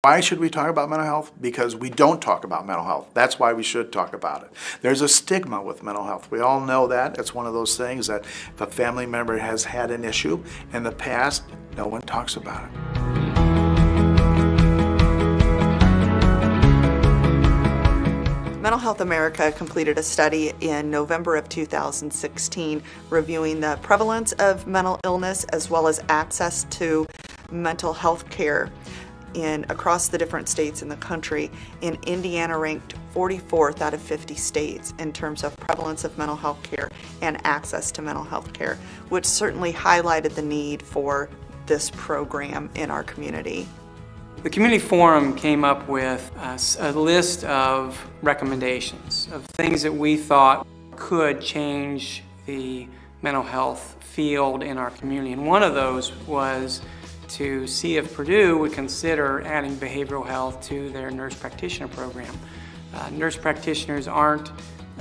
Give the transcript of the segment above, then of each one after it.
Why should we talk about mental health? Because we don't talk about mental health. That's why we should talk about it. There's a stigma with mental health. We all know that. It's one of those things that if a family member has had an issue in the past, no one talks about it. Mental Health America completed a study in November of 2016 reviewing the prevalence of mental illness as well as access to mental health care across the different states in the country. And Indiana ranked 44th out of 50 states in terms of prevalence of mental health care and access to mental health care, which certainly highlighted the need for this program in our community. The Community Forum came up with a list of recommendations of things that we thought could change the mental health field in our community. And one of those was to see if Purdue would consider adding behavioral health to their nurse practitioner program. Nurse practitioners aren't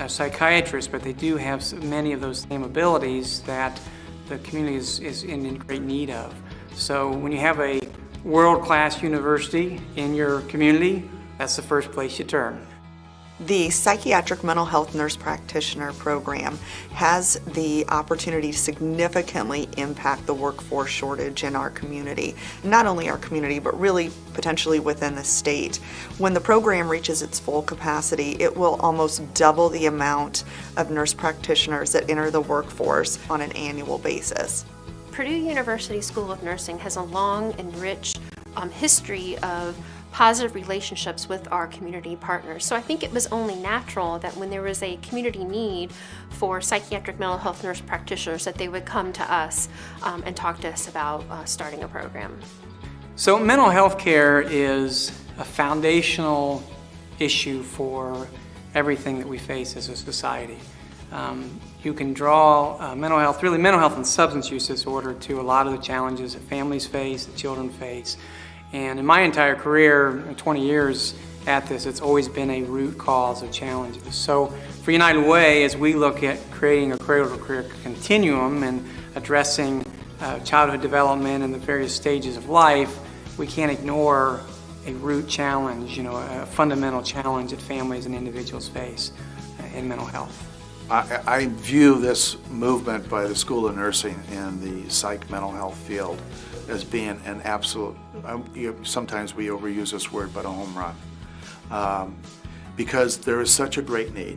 psychiatrists, but they do have many of those same abilities that the community is in great need of. So when you have a world-class university in your community, that's the first place you turn. The Psychiatric Mental Health Nurse Practitioner program has the opportunity to significantly impact the workforce shortage in our community. Not only our community, but really potentially within the state. When the program reaches its full capacity, it will almost double the amount of nurse practitioners that enter the workforce on an annual basis. Purdue University School of Nursing has a long and rich history of positive relationships with our community partners. So I think it was only natural that when there was a community need for psychiatric mental health nurse practitioners that they would come to us and talk to us about starting a program. So mental health care is a foundational issue for everything that we face as a society. You can draw mental health and substance use disorder to a lot of the challenges that families face, that children face. And in my entire career, 20 years at this, it's always been a root cause of challenges. So for United Way, as we look at creating a cradle-to-career continuum and addressing childhood development and the various stages of life, we can't ignore a root challenge, a fundamental challenge that families and individuals face in mental health. I view this movement by the School of Nursing in the psych mental health field as being an absolute, sometimes we overuse this word, but a home run. Because there is such a great need.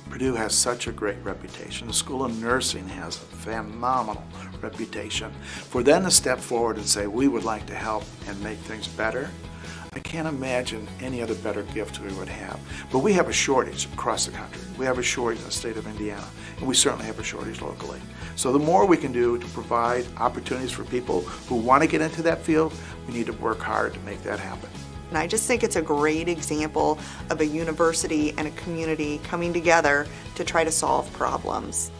Purdue has such a great reputation. The School of Nursing has a phenomenal reputation. For them to step forward and say, we would like to help and make things better, I can't imagine any other better gift we would have. But we have a shortage across the country. We have a shortage in the state of Indiana, and we certainly have a shortage locally. So the more we can do to provide opportunities for people who want to get into that field, we need to work hard to make that happen. And I just think it's a great example of a university and a community coming together to try to solve problems.